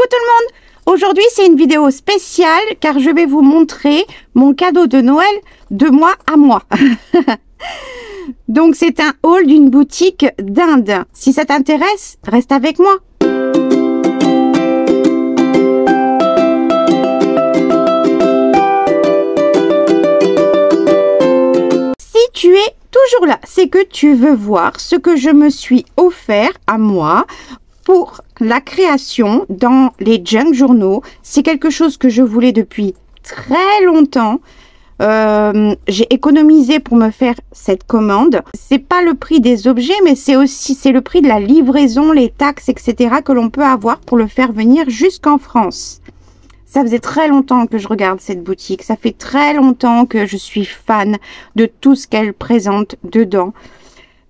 Coucou tout le monde! Aujourd'hui c'est une vidéo spéciale car je vais vous montrer mon cadeau de Noël de moi à moi. Donc c'est un haul d'une boutique d'Inde. Si ça t'intéresse, reste avec moi. Si tu es toujours là, c'est que tu veux voir ce que je me suis offert à moi pour la création dans les junk journaux. C'est quelque chose que je voulais depuis très longtemps. J'ai économisé pour me faire cette commande. C'est pas le prix des objets, mais c'est le prix de la livraison, les taxes, etc. que l'on peut avoir pour le faire venir jusqu'en France. Ça faisait très longtemps que je regarde cette boutique. Ça fait très longtemps que je suis fan de tout ce qu'elle présente dedans.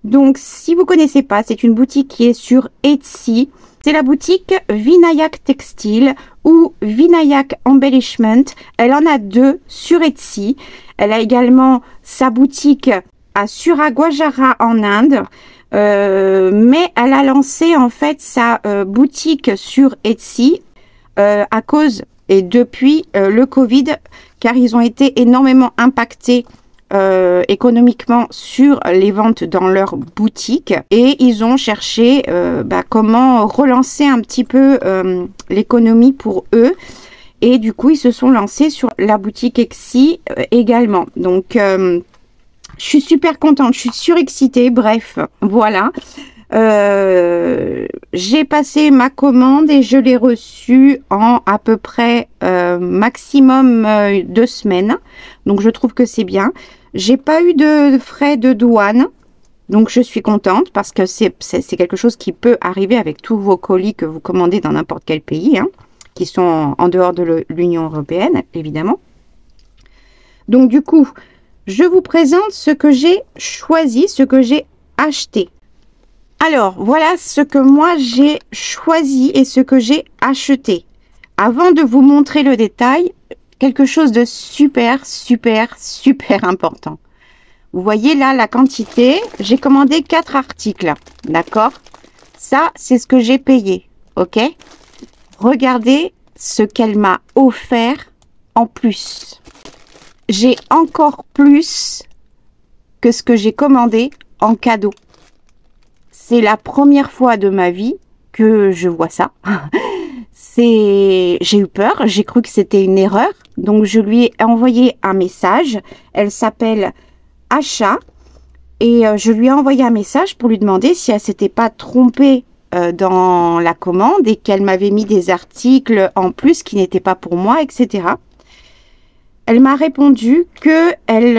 Donc, si vous connaissez pas, c'est une boutique qui est sur Etsy. C'est la boutique Vinayak Textile ou Vinayak Embellishment. Elle en a deux sur Etsy. Elle a également sa boutique à Suragwajara en Inde. Mais elle a lancé en fait sa boutique sur Etsy à cause et depuis le Covid, car ils ont été énormément impactés économiquement sur les ventes dans leur boutique et ils ont cherché comment relancer un petit peu l'économie pour eux, et du coup ils se sont lancés sur la boutique Etsy également. Donc je suis super contente, je suis surexcitée. Bref, voilà. J'ai passé ma commande et je l'ai reçue en à peu près maximum 2 semaines. Donc je trouve que c'est bien. J'ai pas eu de frais de douane, donc je suis contente parce que c'est quelque chose qui peut arriver avec tous vos colis que vous commandez dans n'importe quel pays, hein, qui sont en dehors de l'Union européenne, évidemment. Donc du coup, je vous présente ce que j'ai choisi, ce que j'ai acheté. Alors, voilà ce que moi j'ai choisi et ce que j'ai acheté. Avant de vous montrer le détail, quelque chose de super important. Vous voyez là la quantité. J'ai commandé 4 articles, d'accord? Ça, c'est ce que j'ai payé, ok? Regardez ce qu'elle m'a offert en plus. J'ai encore plus que ce que j'ai commandé en cadeau. C'est la première fois de ma vie que je vois ça. J'ai eu peur, j'ai cru que c'était une erreur. Donc je lui ai envoyé un message. Elle s'appelle Asha. Et je lui ai envoyé un message pour lui demander si elle s'était pas trompée dans la commande et qu'elle m'avait mis des articles en plus qui n'étaient pas pour moi, etc. Elle m'a répondu que elle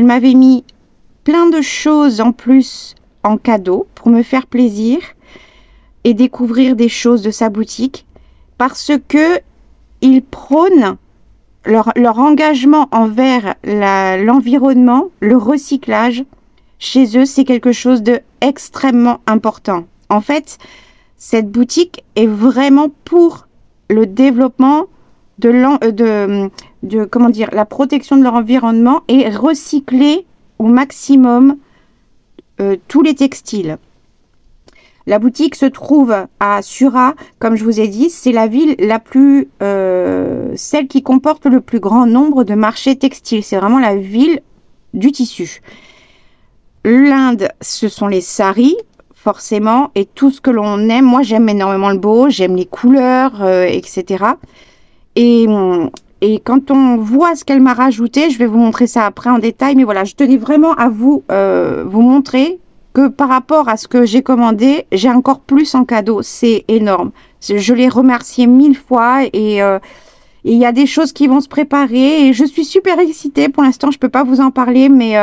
m'avait mis plein de choses en plus en cadeau pour me faire plaisir et découvrir des choses de sa boutique, parce que ils prônent leur engagement envers l'environnement, le recyclage. Chez eux, c'est quelque chose de extrêmement important. En fait, cette boutique est vraiment pour le développement comment dire, la protection de leur environnement et recycler au maximum tous les textiles. La boutique se trouve à Sura, comme je vous ai dit, c'est la ville la plus, celle qui comporte le plus grand nombre de marchés textiles. C'est vraiment la ville du tissu. L'Inde, ce sont les saris, forcément, et tout ce que l'on aime. Moi, j'aime énormément le beau, j'aime les couleurs, etc. Et quand on voit ce qu'elle m'a rajouté, je vais vous montrer ça après en détail. Mais voilà, je tenais vraiment à vous montrer que par rapport à ce que j'ai commandé, j'ai encore plus en cadeau. C'est énorme. Je l'ai remercié 1000 fois et il y a des choses qui vont se préparer et je suis super excitée. Pour l'instant, je peux pas vous en parler, mais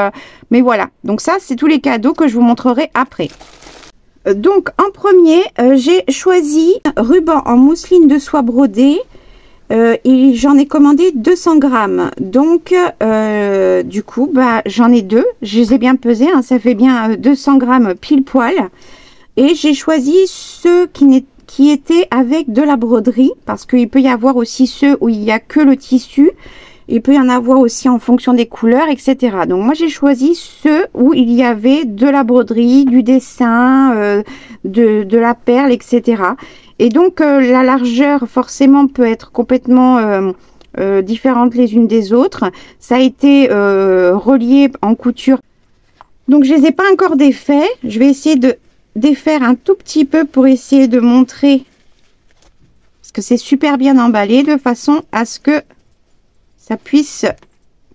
voilà. Donc ça, c'est tous les cadeaux que je vous montrerai après. Donc en premier, j'ai choisi ruban en mousseline de soie brodée. Et j'en ai commandé 200 grammes. Donc, du coup, j'en ai 2. Je les ai bien pesés, hein, ça fait bien 200 grammes pile poil. Et j'ai choisi ceux qui étaient avec de la broderie, parce qu'il peut y avoir aussi ceux où il n'y a que le tissu. Il peut y en avoir aussi en fonction des couleurs, etc. Donc moi j'ai choisi ceux où il y avait de la broderie, du dessin, de la perle, etc. Et donc la largeur forcément peut être complètement différentes les unes des autres. Ça a été relié en couture. Donc je les ai pas encore défaits. Je vais essayer de défaire un tout petit peu pour essayer de montrer, parce que c'est super bien emballé de façon à ce que ça puisse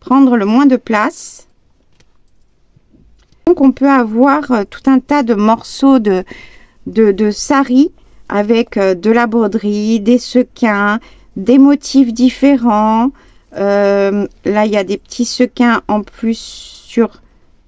prendre le moins de place. Donc on peut avoir tout un tas de morceaux de sari avec de la broderie, des sequins, des motifs différents. Là il y a des petits sequins en plus sur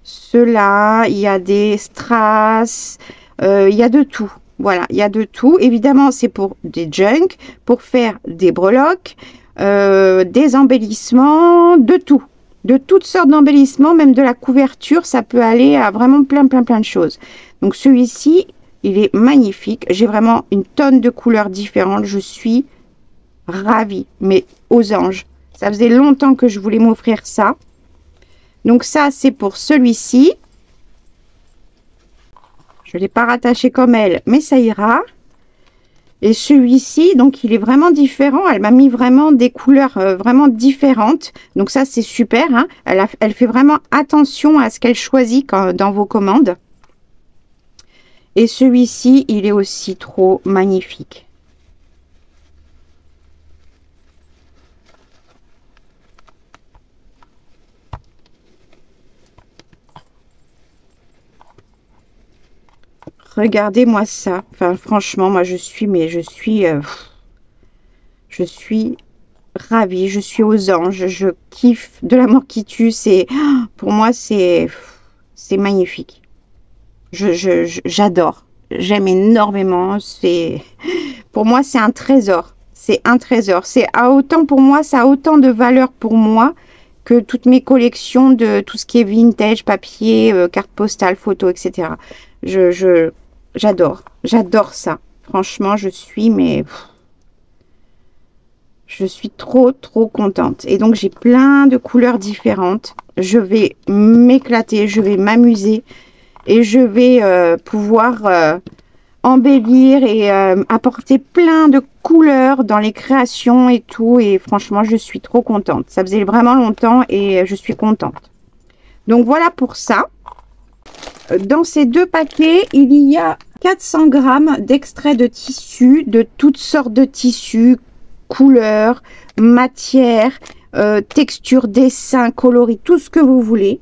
ceux-là, il y a des strass, il y a de tout. Voilà, il y a de tout. Évidemment, c'est pour des junk, pour faire des breloques, des embellissements, de tout. De toutes sortes d'embellissements, même de la couverture, ça peut aller à vraiment plein de choses. Donc celui-ci, il est magnifique. J'ai vraiment une tonne de couleurs différentes. Je suis ravie, mais aux anges. Ça faisait longtemps que je voulais m'offrir ça. Donc ça, c'est pour celui-ci. Je ne l'ai pas rattaché comme elle, mais ça ira. Et celui-ci, donc il est vraiment différent. Elle m'a mis vraiment des couleurs vraiment différentes. Donc ça, c'est super. Hein. Elle fait vraiment attention à ce qu'elle choisit dans vos commandes. Et celui-ci, il est aussi trop magnifique. Regardez-moi ça. Enfin, franchement, moi, je suis ravie. Je suis aux anges. Je kiffe de l'amour qui tue. C'est, pour moi, c'est magnifique. J'adore. J'aime énormément. Pour moi, c'est un trésor. C'est un trésor. Pour moi, ça a autant de valeur pour moi que toutes mes collections de tout ce qui est vintage, papier, carte postale, photo, etc. J'adore ça. Franchement, je suis trop contente. Et donc, j'ai plein de couleurs différentes. Je vais m'éclater, je vais m'amuser et je vais pouvoir embellir et apporter plein de couleurs dans les créations et tout. Et franchement, je suis trop contente. Ça faisait vraiment longtemps et je suis contente. Donc, voilà pour ça. Dans ces deux paquets, il y a 400 grammes d'extrait de tissu, de toutes sortes de tissus, couleurs, matières, textures, dessins, coloris, tout ce que vous voulez.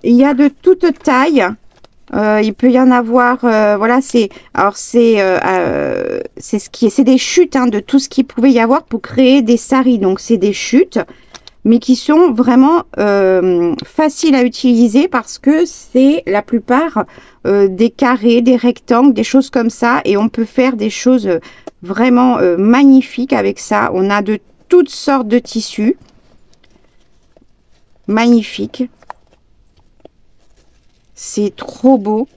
Il y a de toutes tailles. Il peut y en avoir, voilà, c'est des chutes hein, de tout ce qu'il pouvait y avoir pour créer des saris. Donc c'est des chutes, mais qui sont vraiment faciles à utiliser parce que c'est la plupart des carrés, des rectangles, des choses comme ça. Et on peut faire des choses vraiment magnifiques avec ça. On a de toutes sortes de tissus. Magnifiques. C'est trop beau.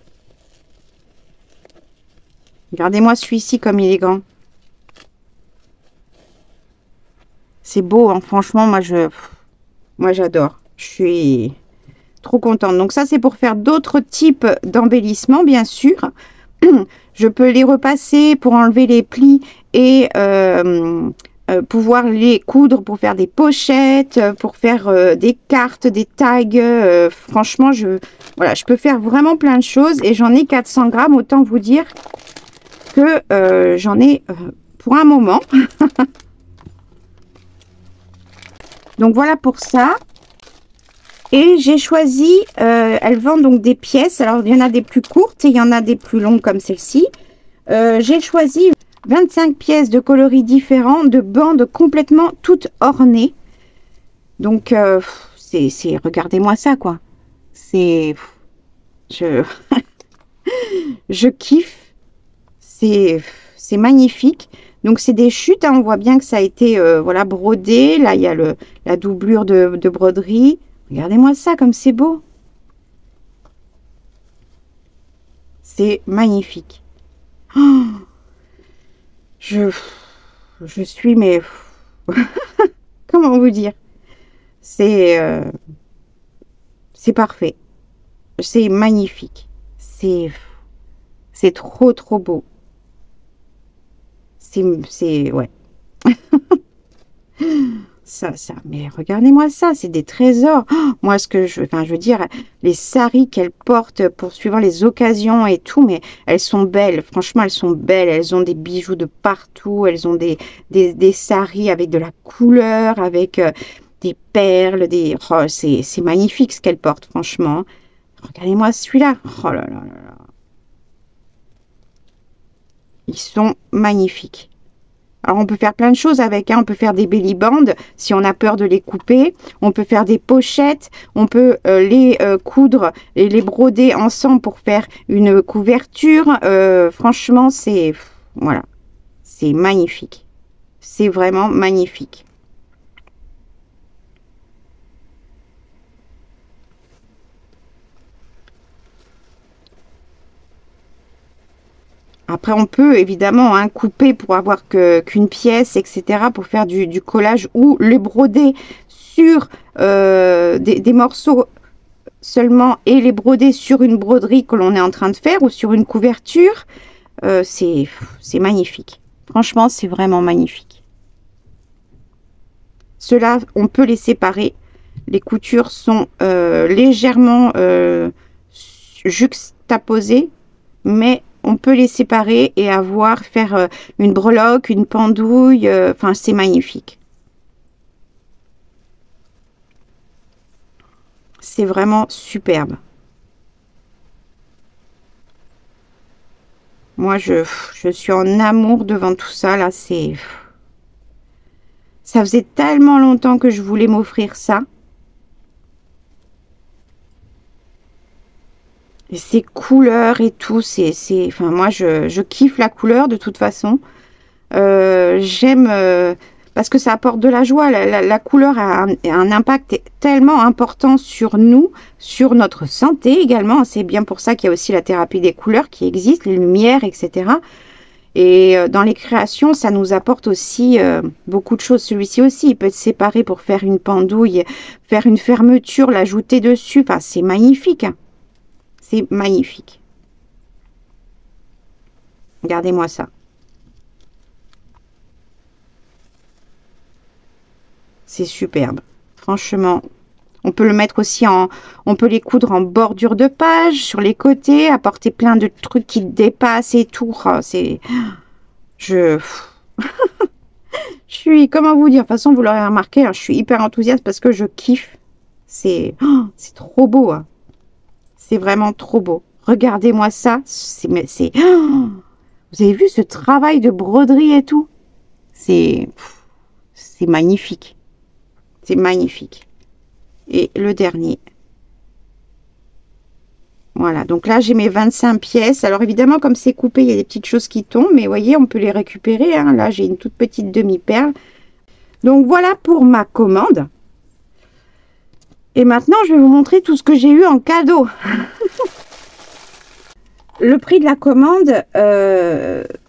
Regardez-moi celui-ci comme il est grand. C'est beau, hein. Franchement, moi j'adore. Je suis trop contente. Donc ça, c'est pour faire d'autres types d'embellissements, bien sûr. Je peux les repasser pour enlever les plis et pouvoir les coudre pour faire des pochettes, pour faire des cartes, des tags. Franchement, je peux faire vraiment plein de choses et j'en ai 400 grammes. Autant vous dire que j'en ai pour un moment. Donc voilà pour ça. Et j'ai choisi, elles vendent donc des pièces. Alors il y en a des plus courtes et il y en a des plus longues comme celle-ci. J'ai choisi 25 pièces de coloris différents, de bandes complètement toutes ornées. Donc regardez-moi ça quoi. Je kiffe. C'est magnifique. Donc c'est des chutes, hein, on voit bien que ça a été voilà brodé. Là il y a la doublure de broderie. Regardez-moi ça comme c'est beau. C'est magnifique. Oh, je suis mais comment vous dire? C'est parfait. C'est magnifique. C'est trop, trop beau. Ouais. Ça, mais regardez-moi ça, c'est des trésors. Oh, moi, je veux dire, les saris qu'elles portent pour suivant les occasions et tout, mais elles sont belles. Franchement, elles sont belles. Elles ont des bijoux de partout. Elles ont des saris avec de la couleur, avec des perles, oh, c'est magnifique ce qu'elles portent, franchement. Regardez-moi celui-là. Oh là là là là. Ils sont magnifiques. Alors, on peut faire plein de choses avec, hein. On peut faire des belly bands si on a peur de les couper. On peut faire des pochettes. On peut les coudre et les broder ensemble pour faire une couverture. Franchement, voilà, c'est magnifique. C'est vraiment magnifique. Après, on peut évidemment couper pour avoir qu'une pièce, etc. pour faire du collage ou le broder sur des morceaux seulement et les broder sur une broderie que l'on est en train de faire ou sur une couverture. C'est magnifique. Franchement, c'est vraiment magnifique. Ceux-là, on peut les séparer. Les coutures sont légèrement juxtaposées, mais on peut les séparer et faire une breloque, une pendouille. Enfin, c'est magnifique. C'est vraiment superbe. Moi, je suis en amour devant tout ça. Là, ça faisait tellement longtemps que je voulais m'offrir ça. Et ces couleurs et tout, enfin, moi, je kiffe la couleur de toute façon. J'aime, parce que ça apporte de la joie. La couleur a un impact tellement important sur nous, sur notre santé également. C'est bien pour ça qu'il y a aussi la thérapie des couleurs qui existe, les lumières, etc. Et dans les créations, ça nous apporte aussi beaucoup de choses. Celui-ci aussi, il peut être séparé pour faire une pendouille, faire une fermeture, l'ajouter dessus. Enfin, c'est magnifique. C'est magnifique. Regardez-moi ça. C'est superbe. Franchement, on peut le mettre aussi on peut les coudre en bordure de page, sur les côtés, apporter plein de trucs qui dépassent et tout. Oh, je suis, comment vous dire, de toute façon, vous l'aurez remarqué, hein, je suis hyper enthousiaste parce que je kiffe. C'est trop beau. Hein. C'est vraiment trop beau. Regardez-moi ça. Vous avez vu ce travail de broderie et tout? C'est magnifique. C'est magnifique. Et le dernier. Voilà. Donc là, j'ai mes 25 pièces. Alors évidemment, comme c'est coupé, il y a des petites choses qui tombent. Mais vous voyez, on peut les récupérer. Hein. Là, j'ai une toute petite demi-perle. Donc voilà pour ma commande. Et maintenant, je vais vous montrer tout ce que j'ai eu en cadeau. Le prix de la commande,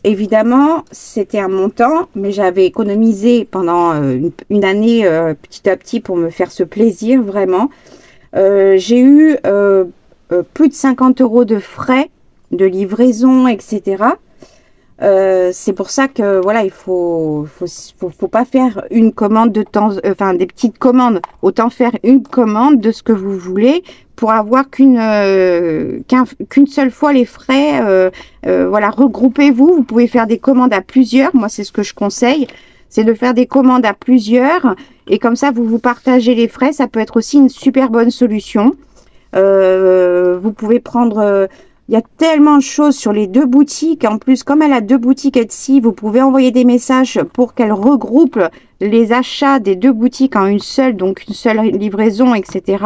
évidemment, c'était un montant, mais j'avais économisé pendant une année petit à petit pour me faire ce plaisir, vraiment. J'ai eu plus de 50 € de frais de livraison, etc. C'est pour ça que voilà, il faut pas faire une commande de temps, enfin des petites commandes. Autant faire une commande de ce que vous voulez pour avoir qu'une seule fois les frais. Voilà, regroupez-vous. Vous pouvez faire des commandes à plusieurs. Moi, c'est ce que je conseille, c'est de faire des commandes à plusieurs et comme ça, vous partagez les frais. Ça peut être aussi une super bonne solution. Vous pouvez prendre il y a tellement de choses sur les deux boutiques. En plus, comme elle a deux boutiques Etsy, vous pouvez envoyer des messages pour qu'elle regroupe les achats des deux boutiques en une seule, donc une seule livraison, etc.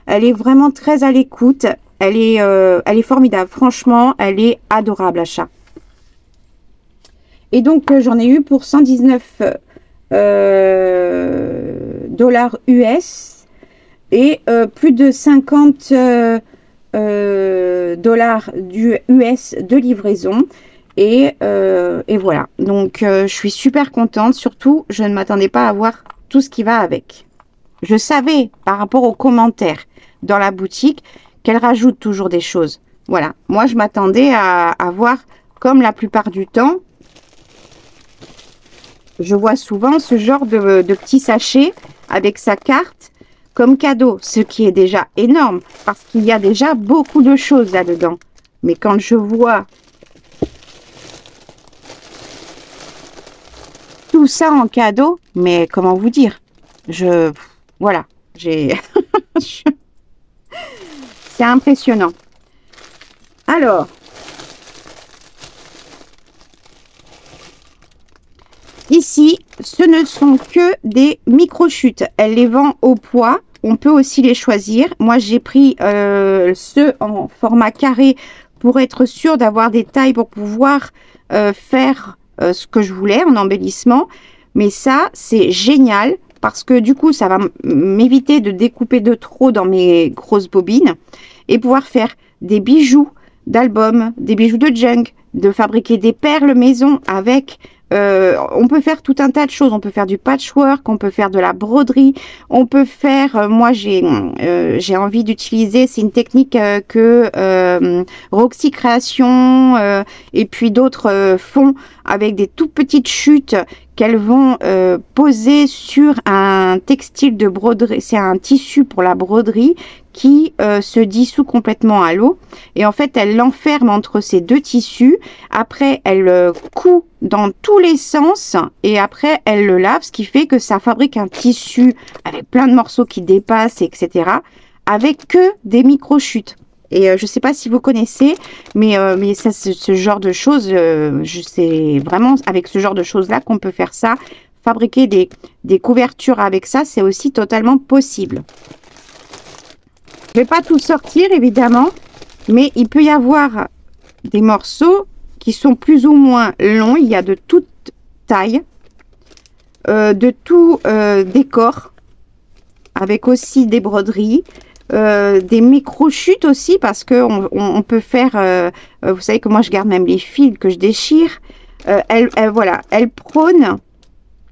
Elle est vraiment très à l'écoute. Elle est formidable. Franchement, elle est adorable, achat. Et donc, j'en ai eu pour 119 $ US et plus de 50 dollars du US de livraison et voilà, donc je suis super contente. Surtout, je ne m'attendais pas à voir tout ce qui va avec. je savais par rapport aux commentaires dans la boutique qu'elle rajoute toujours des choses. Voilà, moi je m'attendais à voir, comme la plupart du temps, je vois souvent ce genre de petits sachets avec sa carte comme cadeau, ce qui est déjà énorme parce qu'il y a déjà beaucoup de choses là-dedans. Mais quand je vois tout ça en cadeau, mais comment vous dire, voilà, j'ai c'est impressionnant. Alors, ici, ce ne sont que des micro-chutes. Elle les vend au poids. On peut aussi les choisir. Moi, j'ai pris ceux en format carré pour être sûr d'avoir des tailles pour pouvoir faire ce que je voulais en embellissement. Mais ça, c'est génial parce que du coup, ça va m'éviter de découper de trop dans mes grosses bobines et pouvoir faire des bijoux d'album, des bijoux de junk, de fabriquer des perles maison avec... on peut faire tout un tas de choses. On peut faire du patchwork, on peut faire de la broderie, on peut faire... moi, j'ai envie d'utiliser, c'est une technique que Roxy Création et puis d'autres font avec des toutes petites chutes qu'elles vont poser sur un textile de broderie. C'est un tissu pour la broderie qui se dissout complètement à l'eau. Et en fait, elle l'enferme entre ces deux tissus. Après, elle coud dans tous les sens. Et après, elle le lave, ce qui fait que ça fabrique un tissu avec plein de morceaux qui dépassent, etc. Avec que des micro-chutes. Et je ne sais pas si vous connaissez, mais ça, ce genre de choses, c'est vraiment avec ce genre de choses-là qu'on peut faire ça. Fabriquer des couvertures avec ça, c'est aussi totalement possible. Je ne vais pas tout sortir, évidemment, mais il peut y avoir des morceaux qui sont plus ou moins longs. Il y a de toute taille, de tout décor, avec aussi des broderies. Des micro-chutes aussi parce que on peut faire vous savez que moi je garde même les fils que je déchire. Voilà, elle prône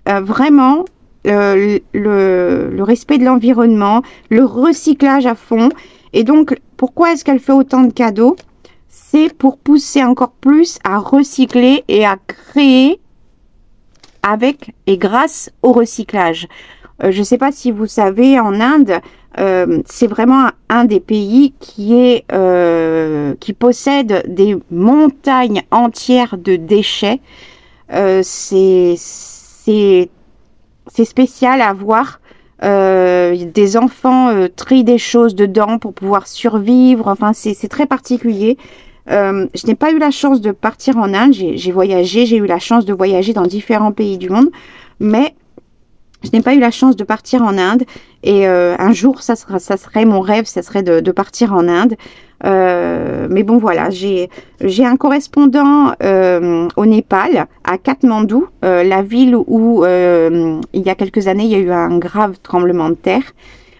vraiment le respect de l'environnement, le recyclage à fond. Et donc pourquoi est-ce qu'elle fait autant de cadeaux? C'est pour pousser encore plus à recycler et à créer avec et grâce au recyclage. Je ne sais pas si vous savez, en Inde, c'est vraiment un des pays qui possède des montagnes entières de déchets. C'est spécial à voir. Des enfants trient des choses dedans pour pouvoir survivre. Enfin, c'est très particulier. Je n'ai pas eu la chance de partir en Inde. J'ai voyagé, j'ai eu la chance de voyager dans différents pays du monde, mais je n'ai pas eu la chance de partir en Inde et un jour, ça serait mon rêve, ça serait de partir en Inde. Mais bon, voilà, j'ai un correspondant au Népal, à Katmandou, la ville où il y a quelques années, il y a eu un grave tremblement de terre.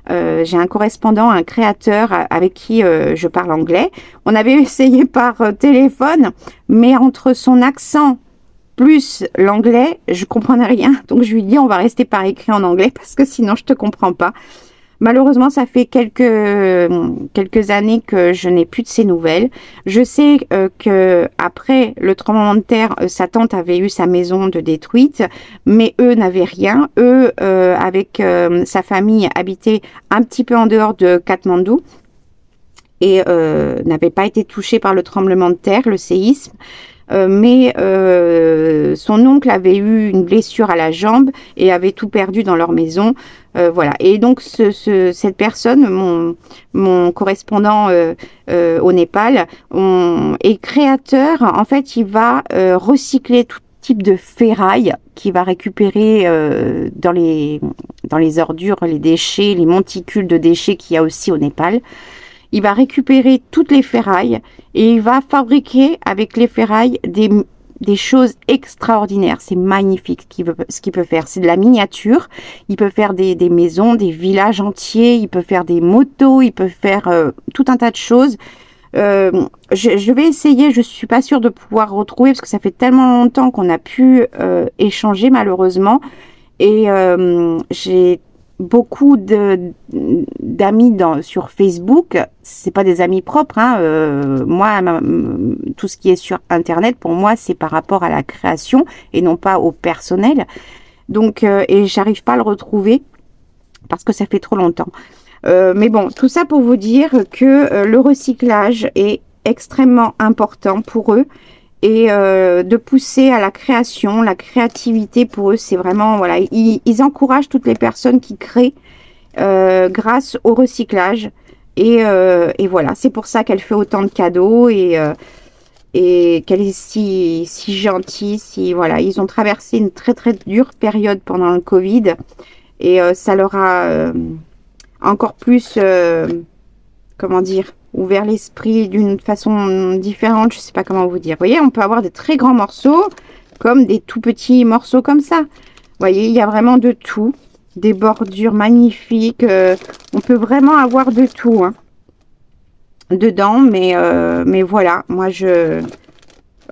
J'ai un correspondant, un créateur avec qui je parle anglais. On avait essayé par téléphone, mais entre son accent plus l'anglais, je comprenais rien. Donc, je lui dis, on va rester par écrit en anglais parce que sinon, je te comprends pas. Malheureusement, ça fait quelques années que je n'ai plus de ses nouvelles. Je sais que après le tremblement de terre, sa tante avait eu sa maison de détruite, mais eux n'avaient rien. Eux, avec sa famille, habitaient un petit peu en dehors de Katmandou et n'avaient pas été touchés par le tremblement de terre, le séisme. Mais son oncle avait eu une blessure à la jambe et avait tout perdu dans leur maison. Voilà. Et donc cette personne, mon correspondant au Népal, est créateur. En fait, il va recycler tout type de ferraille qu'il va récupérer dans les ordures, les déchets, les monticules de déchets qu'il y a aussi au Népal. Il va récupérer toutes les ferrailles et il va fabriquer avec les ferrailles des choses extraordinaires. C'est magnifique ce qu'il peut faire. C'est de la miniature. Il peut faire des maisons, des villages entiers. Il peut faire des motos. Il peut faire tout un tas de choses. Je vais essayer. Je suis pas sûre de pouvoir retrouver parce que ça fait tellement longtemps qu'on a pu échanger malheureusement. Et j'ai beaucoup d'amis sur Facebook. C'est pas des amis propres, hein. Moi, tout ce qui est sur Internet, pour moi, c'est par rapport à la création et non pas au personnel. Donc, et j'arrive pas à le retrouver parce que ça fait trop longtemps. Mais bon, tout ça pour vous dire que le recyclage est extrêmement important pour eux. Et de pousser à la création, la créativité pour eux, c'est vraiment, voilà, ils encouragent toutes les personnes qui créent grâce au recyclage. Et voilà, c'est pour ça qu'elle fait autant de cadeaux et qu'elle est si gentille. Voilà, ils ont traversé une très très dure période pendant le Covid et ça leur a encore plus, comment dire, ouvert l'esprit d'une façon différente, je sais pas comment vous dire. Vous voyez, on peut avoir des très grands morceaux comme des tout petits morceaux comme ça. Vous voyez, il y a vraiment de tout. Des bordures magnifiques. On peut vraiment avoir de tout hein, dedans. Mais voilà, moi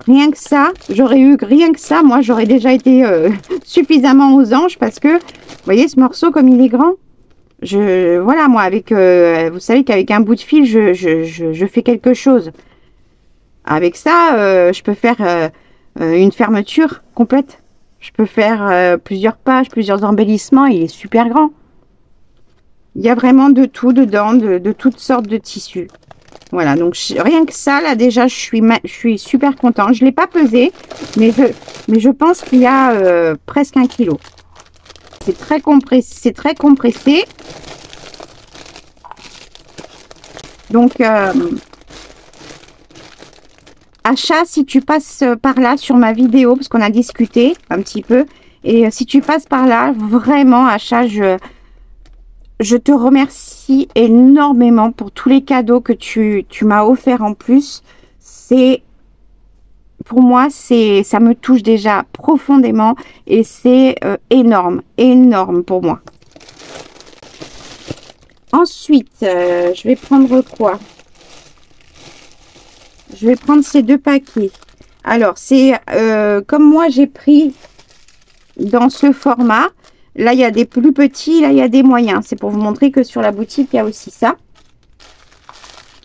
rien que ça, j'aurais eu rien que ça. Moi, j'aurais déjà été suffisamment aux anges parce que, vous voyez, ce morceau comme il est grand. Voilà, moi, avec, vous savez qu'avec un bout de fil, je fais quelque chose. Avec ça, je peux faire une fermeture complète. Je peux faire plusieurs pages, plusieurs embellissements. Il est super grand. Il y a vraiment de tout dedans, de toutes sortes de tissus. Voilà, donc rien que ça, là, déjà, je suis super contente. Je ne l'ai pas pesé, mais je pense qu'il y a presque 1 kilo. C'est très compressé. C'est très compressé. Donc, achat, si tu passes par là sur ma vidéo, parce qu'on a discuté un petit peu, et si tu passes par là, vraiment, achat, je te remercie énormément pour tous les cadeaux que tu m'as offerts en plus. Pour moi, ça me touche déjà profondément et c'est énorme, énorme pour moi. Ensuite, je vais prendre quoi? Je vais prendre ces 2 paquets. Alors, c'est comme moi, j'ai pris dans ce format. Là, il y a des plus petits, là, il y a des moyens. C'est pour vous montrer que sur la boutique, il y a aussi ça.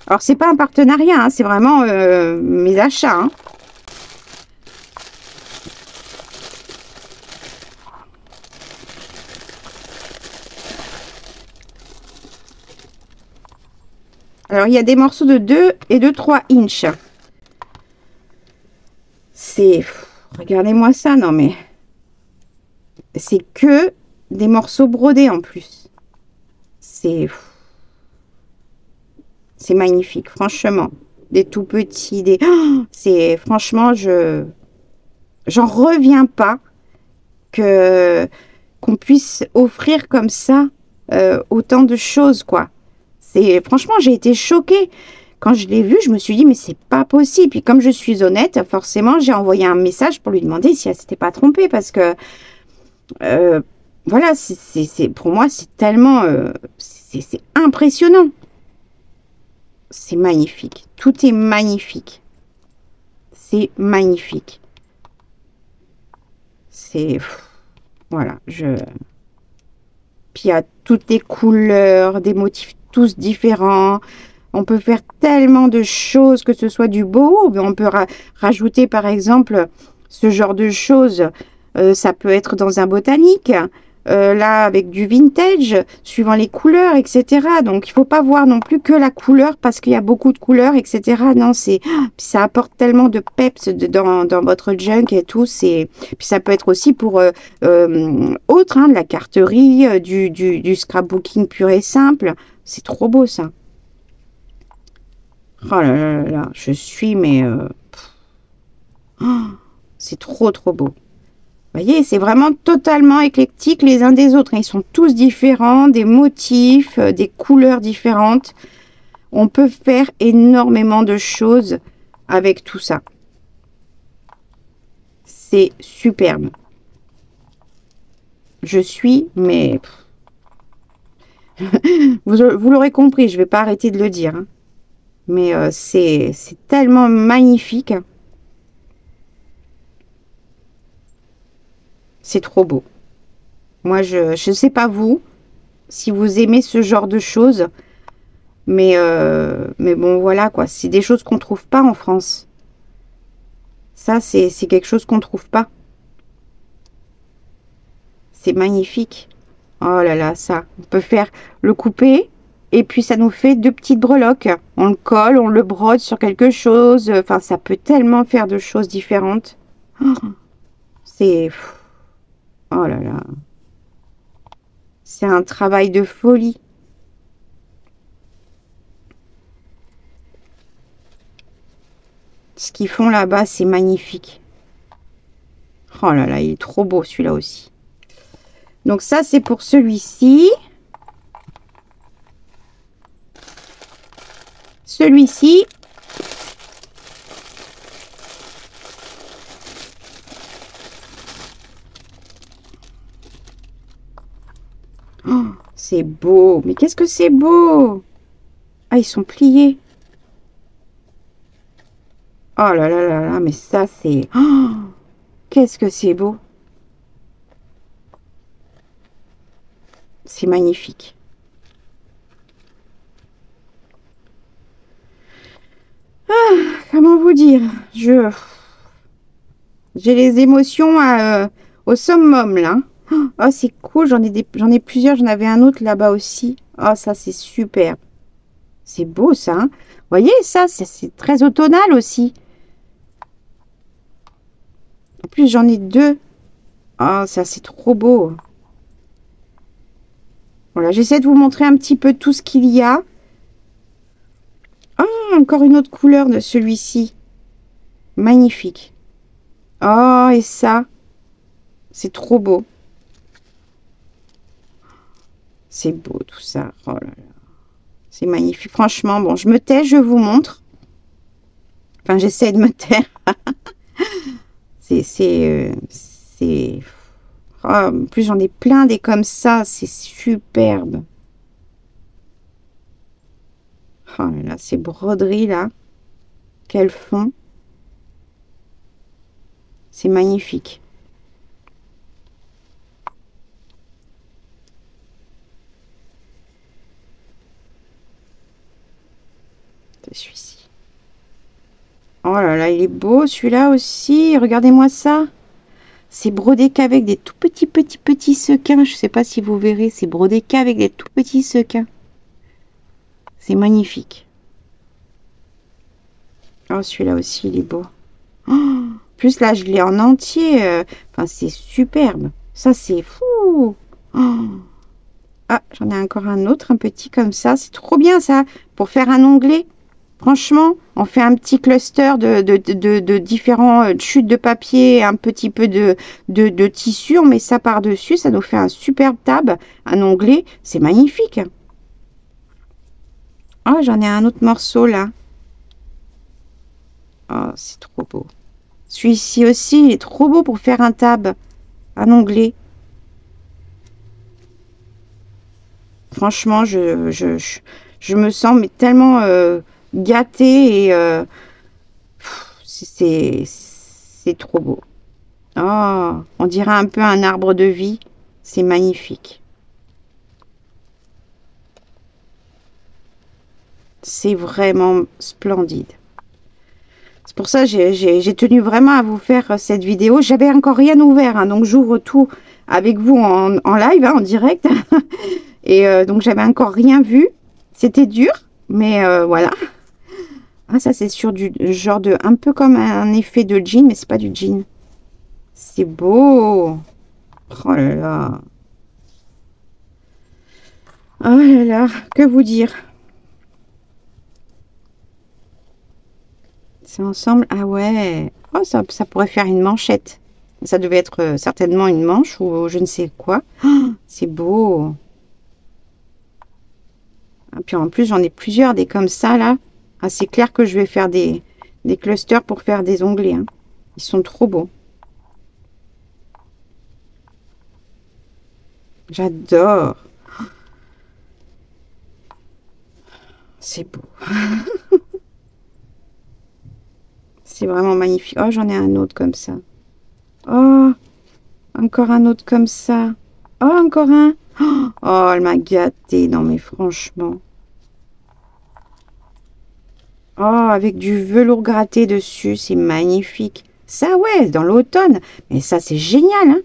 Alors, c'est pas un partenariat, hein, c'est vraiment mes achats. Hein. Alors, il y a des morceaux de 2 et de 3 inches. C'est... Regardez-moi ça, non mais... C'est que des morceaux brodés en plus. C'est magnifique, franchement. Des tout petits, des... Oh, c'est... Franchement, j'en reviens pas qu'on puisse offrir comme ça autant de choses, quoi. Franchement, j'ai été choquée. Quand je l'ai vu, je me suis dit, mais c'est pas possible. Puis comme je suis honnête, forcément, j'ai envoyé un message pour lui demander si elle s'était pas trompée. Parce que, voilà, pour moi, c'est tellement... c'est impressionnant. C'est magnifique. Tout est magnifique. C'est magnifique. C'est... Voilà, Puis il y a toutes les couleurs, des motifs tous différents. On peut faire tellement de choses, que ce soit du beau. On peut rajouter, par exemple, ce genre de choses. Ça peut être dans un botanique. Là, avec du vintage, suivant les couleurs, etc. Donc, il ne faut pas voir non plus que la couleur, parce qu'il y a beaucoup de couleurs, etc. Non, ça apporte tellement de peps dans votre junk et tout. Puis, ça peut être aussi pour autre, hein, de la carterie, du scrapbooking pur et simple. C'est trop beau, ça. Oh là là là là, je suis, mais... Oh, c'est trop, trop beau. Vous voyez, c'est vraiment totalement éclectique les uns des autres. Ils sont tous différents, des motifs, des couleurs différentes. On peut faire énormément de choses avec tout ça. C'est superbe. Je suis, mais... vous l'aurez compris, je ne vais pas arrêter de le dire. Hein. Mais c'est tellement magnifique. C'est trop beau. Moi, je ne sais pas vous, si vous aimez ce genre de choses. Mais bon, voilà quoi. C'est des choses qu'on trouve pas en France. Ça, c'est quelque chose qu'on trouve pas. C'est magnifique. Oh là là, ça. On peut faire le couper. Et puis, ça nous fait deux petites breloques. On le colle, on le brode sur quelque chose. Enfin, ça peut tellement faire de choses différentes. Oh, c'est... Oh là là. C'est un travail de folie. Ce qu'ils font là-bas, c'est magnifique. Oh là là, il est trop beau celui-là aussi. Donc ça, c'est pour celui-ci. Celui-ci. Oh, c'est beau. Mais qu'est-ce que c'est beau! Ah, ils sont pliés. Oh là là là là, mais ça, c'est... Oh, qu'est-ce que c'est beau! C'est magnifique. Ah, comment vous dire? J'ai les émotions au summum, là. Oh, c'est cool. J'en ai plusieurs. J'en avais un autre là-bas aussi. Oh, ça, c'est super. C'est beau, ça. Hein. Vous voyez, ça, c'est très automnal aussi. En plus, j'en ai deux. Oh, ça, c'est trop beau. Voilà, j'essaie de vous montrer un petit peu tout ce qu'il y a. Ah, encore une autre couleur de celui-ci. Magnifique. Oh, et ça, c'est trop beau. C'est beau tout ça. Oh là là. C'est magnifique. Franchement, bon, je me tais, je vous montre. Enfin, j'essaie de me taire. Oh, en plus, j'en ai plein des comme ça. C'est superbe. Oh là là, ces broderies là qu'elles font. C'est magnifique. Celui-ci. Oh là là, il est beau celui-là aussi. Regardez-moi ça. C'est brodé qu'avec des tout petits sequins. Je ne sais pas si vous verrez. C'est brodé qu'avec des tout petits sequins. C'est magnifique. Oh, celui-là aussi, il est beau. Oh, plus là, je l'ai en entier. Enfin, c'est superbe. Ça, c'est fou. Oh. Ah, j'en ai encore un autre, un petit comme ça. C'est trop bien, ça, pour faire un onglet. Franchement, on fait un petit cluster de différents chutes de papier, un petit peu de tissu. On met ça par-dessus. Ça nous fait un superbe tab, un onglet. C'est magnifique. Oh, j'en ai un autre morceau, là. Oh, c'est trop beau. Celui-ci aussi, il est trop beau pour faire un tab, un onglet. Franchement, je me sens mais tellement gâtée et c'est trop beau. Oh, on dirait un peu un arbre de vie. C'est magnifique. C'est vraiment splendide. C'est pour ça que j'ai tenu vraiment à vous faire cette vidéo. J'avais encore rien ouvert, hein, donc j'ouvre tout avec vous en live, hein, en direct. Et donc, j'avais encore rien vu. C'était dur, mais voilà. Ah, ça, c'est sur du genre de... Un peu comme un effet de jean, mais c'est pas du jean. C'est beau. Oh là là. Oh là là, que vous dire. C'est ensemble. Ah ouais. Oh, ça pourrait faire une manchette. Ça devait être certainement une manche ou je ne sais quoi. Oh, c'est beau. Et puis en plus, j'en ai plusieurs des comme ça, là. Ah, c'est clair que je vais faire des clusters pour faire des onglets. Hein. Ils sont trop beaux. J'adore. C'est beau. C'est vraiment magnifique. Oh, j'en ai un autre comme ça. Oh, encore un autre comme ça. Oh, encore un. Oh, elle m'a gâtée. Non, mais franchement. Oh, avec du velours gratté dessus. C'est magnifique. Ça, ouais, dans l'automne. Mais ça, c'est génial, hein.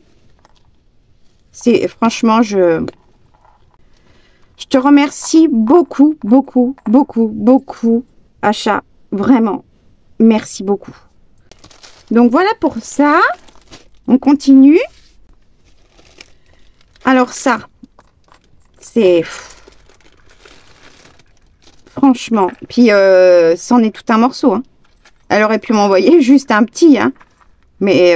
Franchement, je te remercie beaucoup, beaucoup, beaucoup, beaucoup, Achat. Vraiment. Merci beaucoup. Donc, voilà pour ça. On continue. Alors, ça, c'est... Franchement. Puis, c'en est tout un morceau, hein. Elle aurait pu m'envoyer juste un petit, hein. Mais...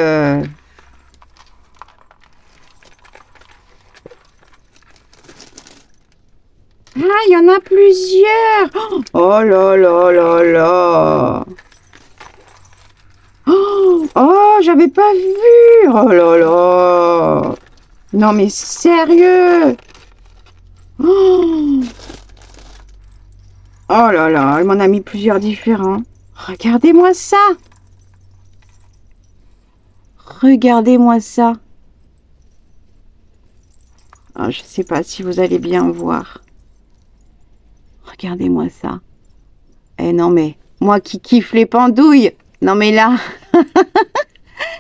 Ah, il y en a plusieurs. Oh là là là là. Oh, j'avais pas vu. Oh là là. Non, mais sérieux. Oh là là, elle m'en a mis plusieurs différents. Regardez-moi ça. Regardez-moi ça. Oh, je sais pas si vous allez bien voir. Regardez-moi ça. Eh non, mais moi qui kiffe les pendouilles. Non, mais là,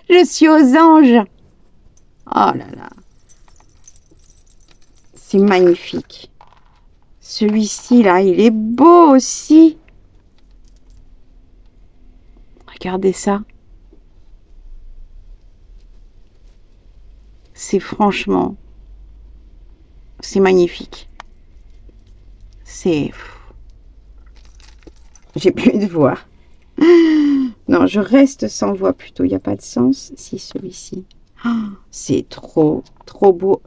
je suis aux anges. Oh là là. C'est magnifique. Celui-ci, là, il est beau aussi. Regardez ça. C'est franchement... C'est magnifique. C'est... J'ai plus de voix. Non, je reste sans voix plutôt. Il n'y a pas de sens. Si, celui-ci. C'est trop, trop beau.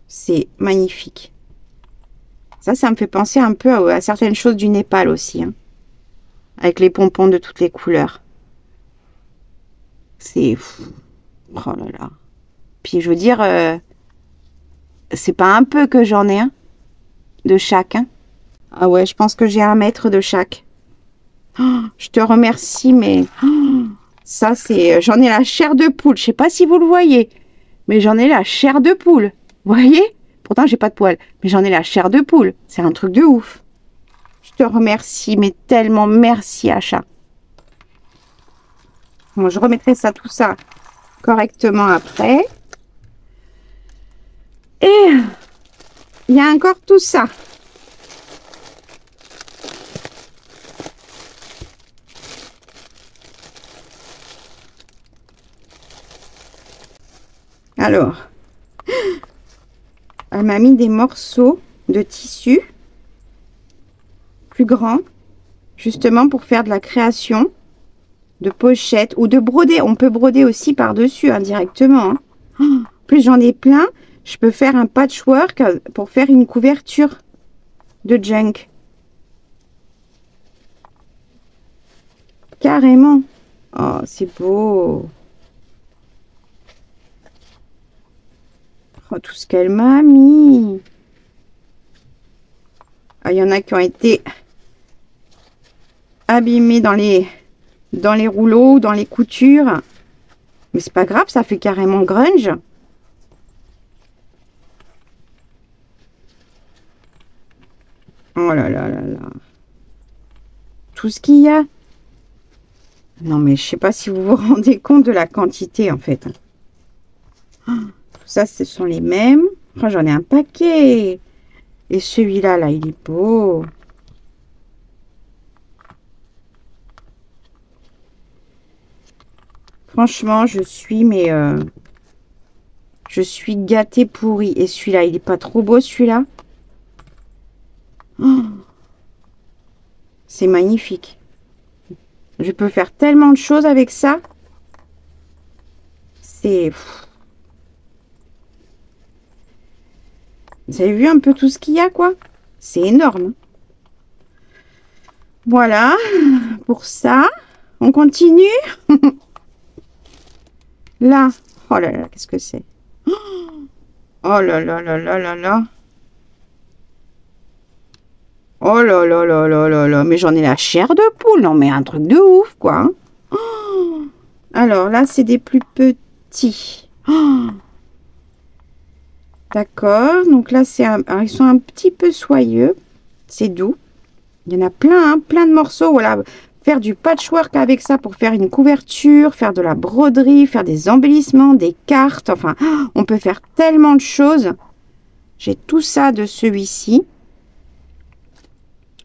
C'est magnifique. Ça me fait penser un peu à certaines choses du Népal aussi. Hein. Avec les pompons de toutes les couleurs. C'est... Oh là là. Puis je veux dire... c'est pas un peu que j'en ai un. De chaque. Hein. Ah ouais, je pense que j'ai 1 mètre de chaque. Oh, je te remercie, mais... Oh, ça, c'est... J'en ai la chair de poule. Je sais pas si vous le voyez. Mais j'en ai la chair de poule. Vous voyez? Pourtant, j'ai pas de poils. Mais j'en ai la chair de poule. C'est un truc de ouf. Je te remercie, mais tellement merci, Achat. Bon, je remettrai ça, tout ça correctement après. Et il y a encore tout ça. Alors, elle m'a mis des morceaux de tissu plus grands, justement pour faire de la création de pochettes ou de broder. On peut broder aussi par-dessus indirectement. Hein. Plus j'en ai plein, je peux faire un patchwork pour faire une couverture de junk. Carrément. Oh, c'est beau. Oh, tout ce qu'elle m'a mis. Ah, il y en a qui ont été abîmés dans les rouleaux, dans les coutures. Mais c'est pas grave, ça fait carrément grunge. Oh là là là là. Tout ce qu'il y a. Non, mais je sais pas si vous vous rendez compte de la quantité, en fait. Oh, tout ça, ce sont les mêmes. Oh, j'en ai un paquet. Et celui-là, là, il est beau. Franchement, je suis gâtée pourrie. Et celui-là, il est pas trop beau, celui-là. Oh, c'est magnifique. Je peux faire tellement de choses avec ça. C'est... Vous avez vu un peu tout ce qu'il y a, quoi? C'est énorme. Voilà, pour ça. On continue. Là. Oh là là, qu'est-ce que c'est? Oh là là là là là là. Oh là là là là là là. Mais j'en ai la chair de poule. Non, mais un truc de ouf, quoi. Oh. Alors là, c'est des plus petits. Oh. D'accord. Donc là, ils sont un petit peu soyeux. C'est doux. Il y en a plein, hein, plein de morceaux. Voilà. Faire du patchwork avec ça pour faire une couverture, faire de la broderie, faire des embellissements, des cartes. Enfin, on peut faire tellement de choses. J'ai tout ça de celui-ci.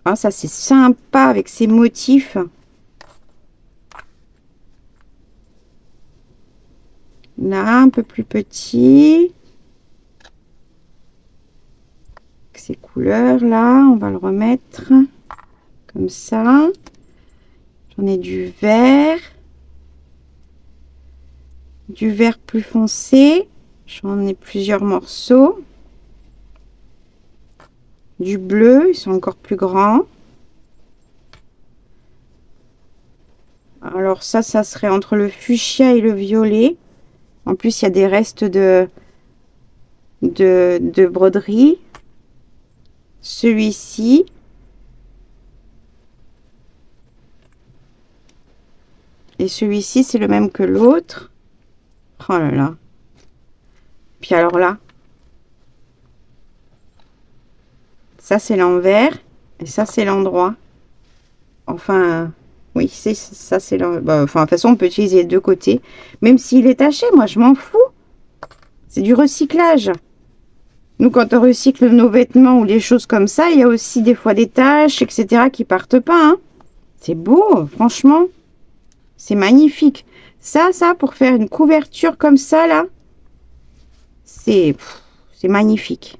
Ah, ça, c'est sympa avec ces motifs. Là, un peu plus petit. Ces couleurs-là, on va le remettre comme ça. J'en ai du vert plus foncé. J'en ai plusieurs morceaux. Du bleu, ils sont encore plus grands. Alors ça serait entre le fuchsia et le violet. En plus, il y a des restes de broderie. Celui-ci. Et celui-ci, c'est le même que l'autre. Oh là là. Puis alors là. Ça, c'est l'envers. Et ça, c'est l'endroit. Enfin, oui, ça, c'est l'envers. Bah, enfin, de toute façon, on peut utiliser les deux côtés. Même s'il est taché, moi, je m'en fous. C'est du recyclage. Nous, quand on recycle nos vêtements ou les choses comme ça, il y a aussi des fois des taches, etc. qui partent pas. Hein. C'est beau, franchement. C'est magnifique. Ça, pour faire une couverture comme ça, là, c'est magnifique.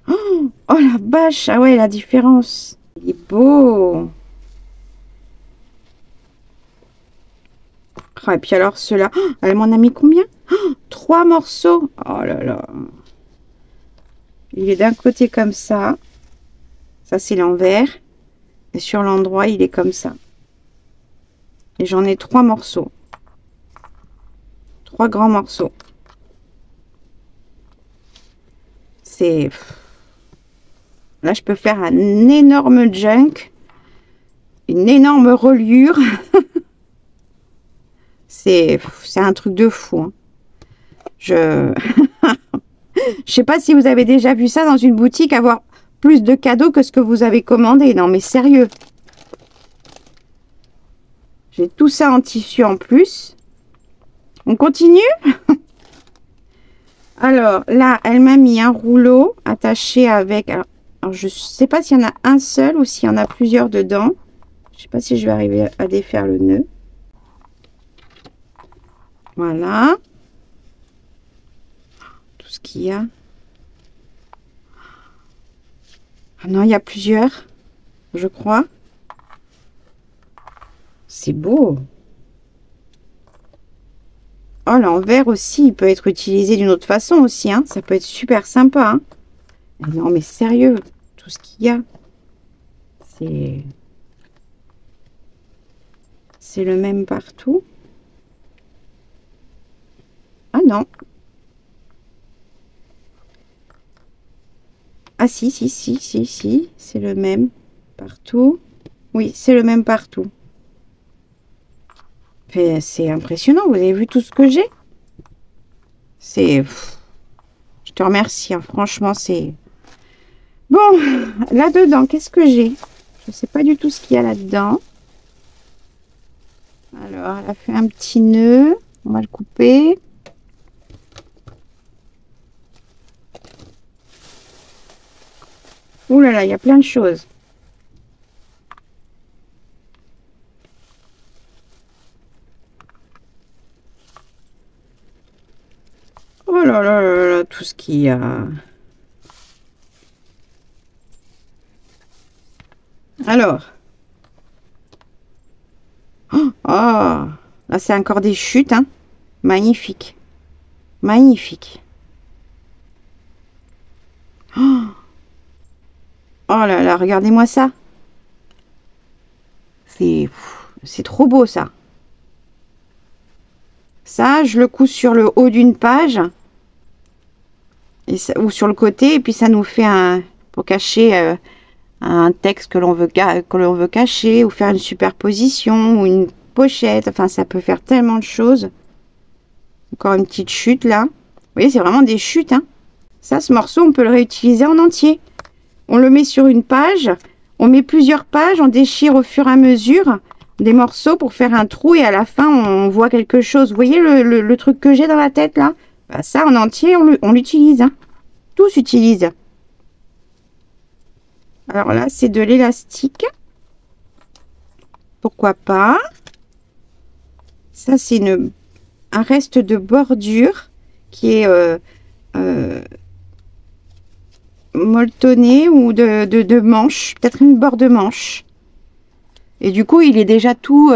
Oh, la vache! Ah ouais, la différence. Il est beau. Oh, et puis alors, ceux-là, elle m'en a mis combien? 3 morceaux. Oh là là. Il est d'un côté comme ça. Ça, c'est l'envers. Et sur l'endroit, il est comme ça. Et j'en ai 3 morceaux. 3 grands morceaux. C'est... Là, je peux faire un énorme junk. Une énorme reliure. C'est un truc de fou. Hein. Je sais pas si vous avez déjà vu ça dans une boutique, avoir plus de cadeaux que ce que vous avez commandé. Non, mais sérieux. J'ai tout ça en tissu en plus. On continue? Alors, là, elle m'a mis un rouleau attaché avec... Alors je sais pas s'il y en a un seul ou s'il y en a plusieurs dedans. Je sais pas si je vais arriver à défaire le nœud. Voilà. Tout ce qu'il y a. Ah non, il y a plusieurs, je crois. C'est beau. Oh, l'envers aussi, il peut être utilisé d'une autre façon aussi. Hein. Ça peut être super sympa. Hein. Non, mais sérieux, tout ce qu'il y a. C'est le même partout. Ah non. Ah si, c'est le même partout. Oui, c'est le même partout. C'est impressionnant, vous avez vu tout ce que j'ai? C'est... Je te remercie, hein. Franchement, c'est... Bon, là-dedans, qu'est-ce que j'ai? Je ne sais pas du tout ce qu'il y a là-dedans. Alors, elle a fait un petit nœud. On va le couper. Ouh là là, il y a plein de choses. Oh là là là là, tout ce qu'il y a. Alors. Oh, là c'est encore des chutes. Hein. Magnifique. Magnifique. Oh là là, regardez-moi ça. C'est trop beau ça. Ça, je le couds sur le haut d'une page. Et ça, ou sur le côté. Et puis ça nous fait un... Pour cacher un texte que l'on veut cacher. Ou faire une superposition. Ou une pochette. Enfin, ça peut faire tellement de choses. Encore une petite chute là. voyez, c'est vraiment des chutes, hein. Ça, ce morceau, on peut le réutiliser en entier. On le met sur une page, on met plusieurs pages, on déchire au fur et à mesure des morceaux pour faire un trou et à la fin, on voit quelque chose. Vous voyez le truc que j'ai dans la tête, là? Bah, ça, en entier, on l'utilise, hein. Tout s'utilise. Alors là, c'est de l'élastique. Pourquoi pas? Ça, c'est un reste de bordure qui est molletonné ou de manche. Peut-être une bord de manche. Et du coup, il est déjà tout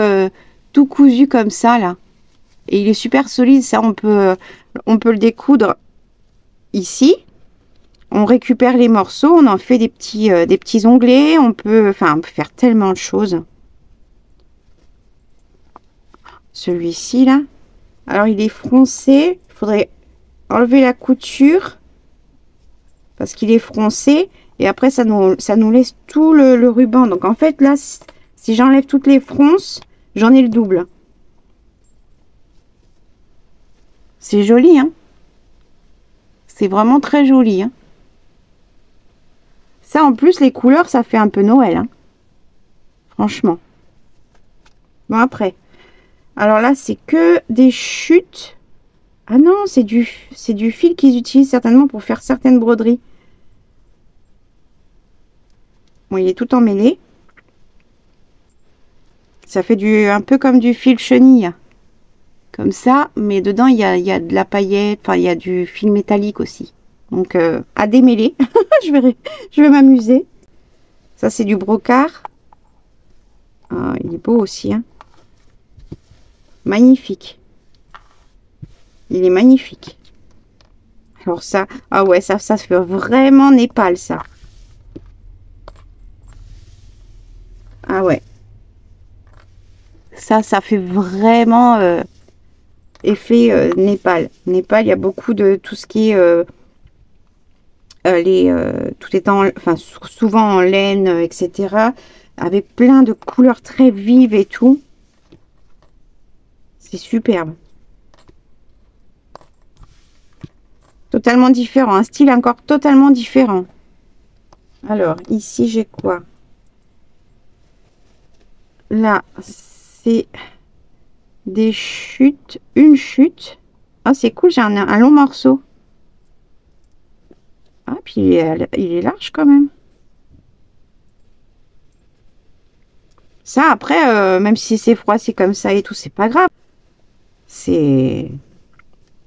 cousu comme ça, là. Et il est super solide. Ça, on peut le découdre ici. On récupère les morceaux, on en fait des petits onglets, on peut faire tellement de choses. Celui-ci là, alors il est froncé, il faudrait enlever la couture parce qu'il est froncé et après ça nous laisse tout le ruban. Donc en fait là, si j'enlève toutes les fronces, j'en ai le double. C'est joli, hein? C'est vraiment très joli, hein? Ça, en plus, les couleurs, ça fait un peu Noël, hein. Franchement. Bon, après. Alors là, c'est que des chutes. Ah non, c'est du fil qu'ils utilisent certainement pour faire certaines broderies. Bon, il est tout emmêlé. Ça fait un peu comme du fil chenille. Comme ça, mais dedans, il y a de la paillette. Enfin, il y a du fil métallique aussi. Donc, à démêler. je vais m'amuser. Ça, c'est du brocart. Ah, il est beau aussi, hein. Magnifique. Il est magnifique. Alors ça, ah ouais, ça se fait vraiment Népal, ça. Ah ouais. Ça fait vraiment effet Népal. Népal, il y a beaucoup de tout ce qui est... tout est souvent en laine, etc. Avec plein de couleurs très vives et tout. C'est superbe. Totalement différent. Un style encore totalement différent. Alors, ici, j'ai quoi? Là, c'est des chutes. Une chute. Ah, c'est cool. J'ai un long morceau. Ah, puis il est large quand même. Ça, après, même si c'est froissé comme ça et tout, c'est pas grave. C'est...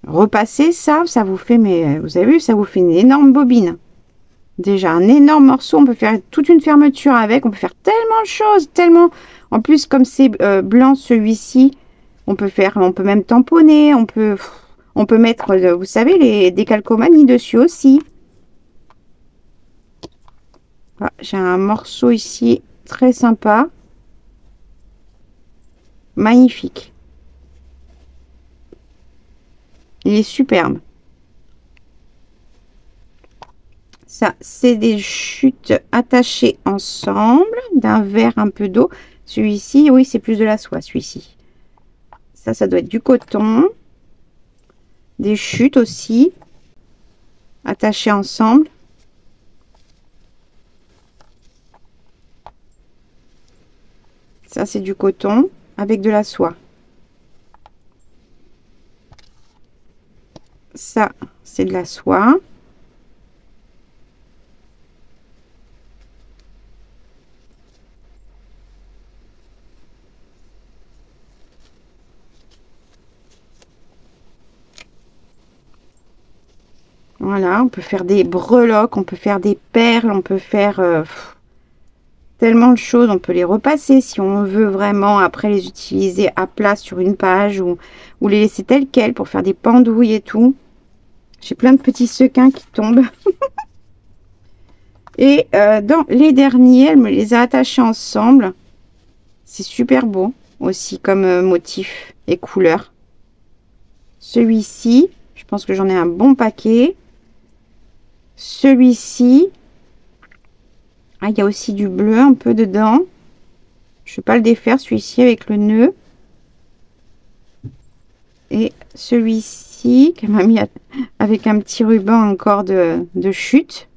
Repasser ça vous fait, mais vous avez vu, ça vous fait une énorme bobine. Déjà, un énorme morceau, on peut faire toute une fermeture avec, on peut faire tellement de choses, tellement... En plus, comme c'est blanc celui-ci, on peut même tamponner, on peut mettre, vous savez, des calcomanies dessus aussi. Ah, j'ai un morceau ici, très sympa. Magnifique. Il est superbe. Ça, c'est des chutes attachées ensemble d'un verre un peu d'eau. Celui-ci, oui, c'est plus de la soie, celui-ci. Ça doit être du coton. Des chutes aussi attachées ensemble. Ça, c'est du coton avec de la soie. Ça, c'est de la soie. Voilà, on peut faire des breloques, on peut faire des perles, on peut faire tellement de choses. On peut les repasser si on veut vraiment après les utiliser à plat sur une page ou les laisser telles quelles pour faire des pendouilles et tout. J'ai plein de petits sequins qui tombent. Et dans les derniers, elle me les a attachés ensemble. C'est super beau aussi comme motif et couleur. Celui-ci, je pense que j'en ai un bon paquet. Celui-ci, ah, il y a aussi du bleu un peu dedans. Je ne vais pas le défaire, celui-ci avec le nœud. Et celui-ci. ici, qu'elle m'a mis avec un petit ruban encore de chute.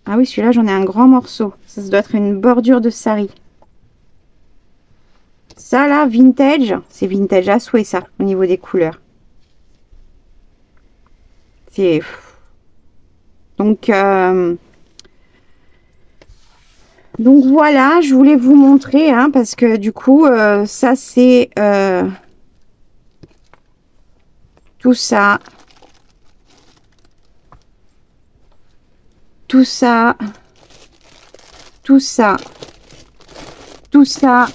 Ah oui, celui-là, j'en ai un grand morceau. Ça doit être une bordure de sari. Ça, là, vintage. C'est vintage à souhait, ça, au niveau des couleurs. C'est... Donc voilà, je voulais vous montrer, hein, parce que du coup, ça, c'est... tout ça. Tout ça. Tout ça. Tout ça.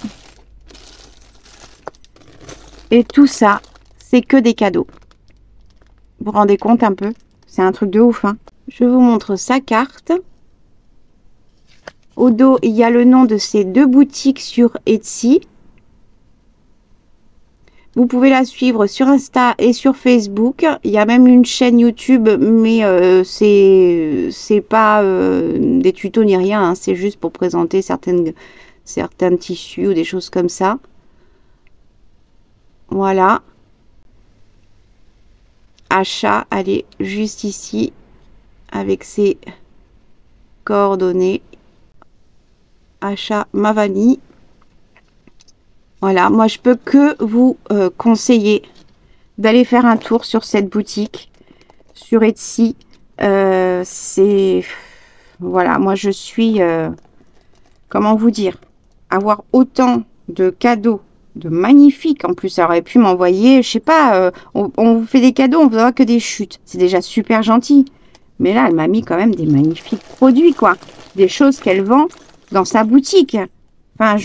Et tout ça, c'est que des cadeaux. Vous vous rendez compte un peu? C'est un truc de ouf, hein. Je vous montre sa carte. Au dos, il y a le nom de ces deux boutiques sur Etsy. Vous pouvez la suivre sur Insta et sur Facebook. Il y a même une chaîne YouTube, mais c'est pas des tutos ni rien, hein. C'est juste pour présenter certains tissus ou des choses comme ça. Voilà. Achat, elle est juste ici avec ses coordonnées. Achat Mavani. Voilà, moi je peux que vous conseiller d'aller faire un tour sur cette boutique sur Etsy. C'est voilà, moi je suis comment vous dire, avoir autant de cadeaux de magnifiques, en plus ça aurait pu m'envoyer, je sais pas, on vous fait des cadeaux, on vous aura que des chutes, c'est déjà super gentil, mais là elle m'a mis quand même des magnifiques produits, quoi, des choses qu'elle vend dans sa boutique. Enfin,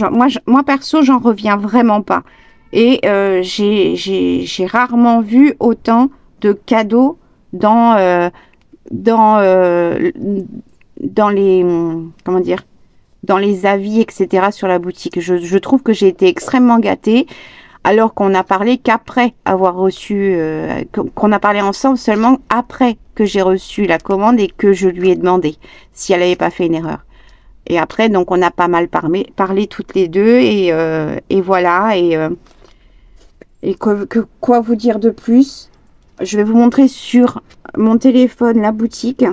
moi perso, j'en reviens vraiment pas. Et j'ai rarement vu autant de cadeaux dans les, comment dire, dans les avis, etc. sur la boutique. Je trouve que j'ai été extrêmement gâtée, alors qu'on a parlé qu'après avoir reçu, qu'on a parlé ensemble seulement après que j'ai reçu la commande et que je lui ai demandé si elle n'avait pas fait une erreur. Et après, donc, on a pas mal parlé toutes les deux. Et voilà. Et quoi vous dire de plus? Je vais vous montrer sur mon téléphone la boutique.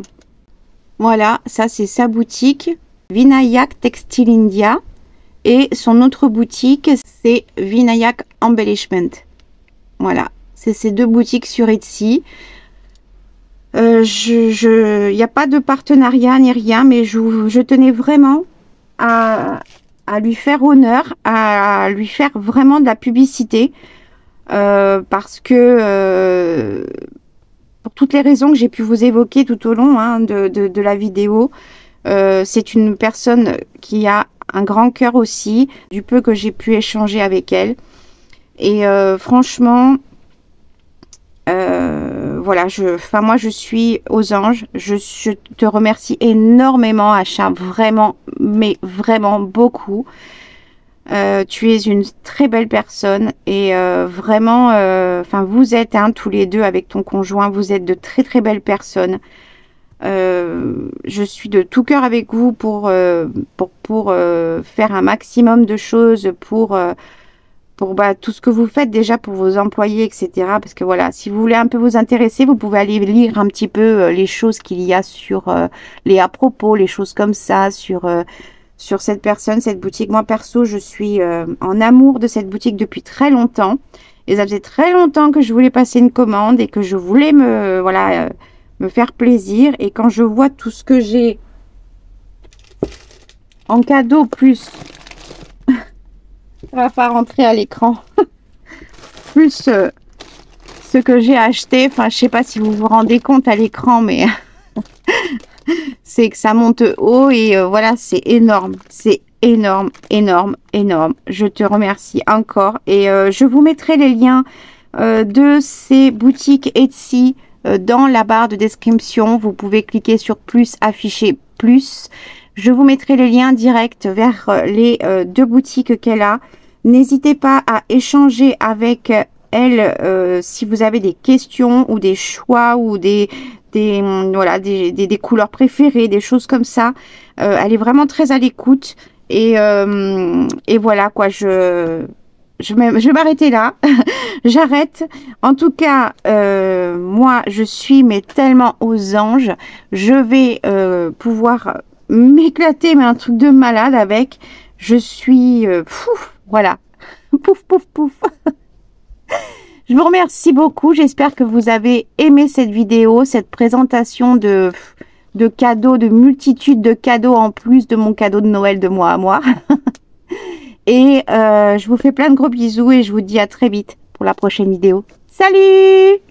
Voilà, ça, c'est sa boutique. Vinayak Textile India. Et son autre boutique, c'est Vinayak Embellishment. Voilà, c'est ces deux boutiques sur Etsy. Il n'y a pas de partenariat ni rien, mais je tenais vraiment à lui faire honneur, à lui faire vraiment de la publicité, parce que pour toutes les raisons que j'ai pu vous évoquer tout au long, hein, de la vidéo, c'est une personne qui a un grand cœur aussi, du peu que j'ai pu échanger avec elle. Et franchement... voilà, moi je suis aux anges. Je te remercie énormément, Achat, vraiment, mais vraiment beaucoup. Tu es une très belle personne et vraiment, enfin vous êtes tous les deux avec ton conjoint, vous êtes de très très belles personnes. Je suis de tout cœur avec vous pour faire un maximum de choses pour tout ce que vous faites déjà pour vos employés, etc. Parce que voilà, si vous voulez un peu vous intéresser, vous pouvez aller lire un petit peu les choses qu'il y a sur les à propos, les choses comme ça, sur cette personne, cette boutique. Moi, perso, je suis en amour de cette boutique depuis très longtemps. Et ça faisait très longtemps que je voulais passer une commande et que je voulais me faire plaisir. Et quand je vois tout ce que j'ai en cadeau, plus... ça va pas rentrer à l'écran. Plus ce que j'ai acheté. Enfin, je sais pas si vous vous rendez compte à l'écran, mais c'est que ça monte haut et voilà, c'est énorme. C'est énorme, énorme, énorme. Je te remercie encore. Et je vous mettrai les liens de ces boutiques Etsy dans la barre de description. Vous pouvez cliquer sur plus, afficher plus. Je vous mettrai les liens directs vers les deux boutiques qu'elle a. N'hésitez pas à échanger avec elle si vous avez des questions ou des choix ou des couleurs préférées, des choses comme ça. Elle est vraiment très à l'écoute et voilà quoi. je vais m'arrêter là. J'arrête. En tout cas, moi, je suis mais tellement aux anges. Je vais pouvoir m'éclater, mais un truc de malade avec. Je suis... voilà. Pouf, pouf, pouf. Je vous remercie beaucoup. J'espère que vous avez aimé cette vidéo, cette présentation de cadeaux, de multitudes de cadeaux en plus de mon cadeau de Noël de moi à moi. Et je vous fais plein de gros bisous et je vous dis à très vite pour la prochaine vidéo. Salut!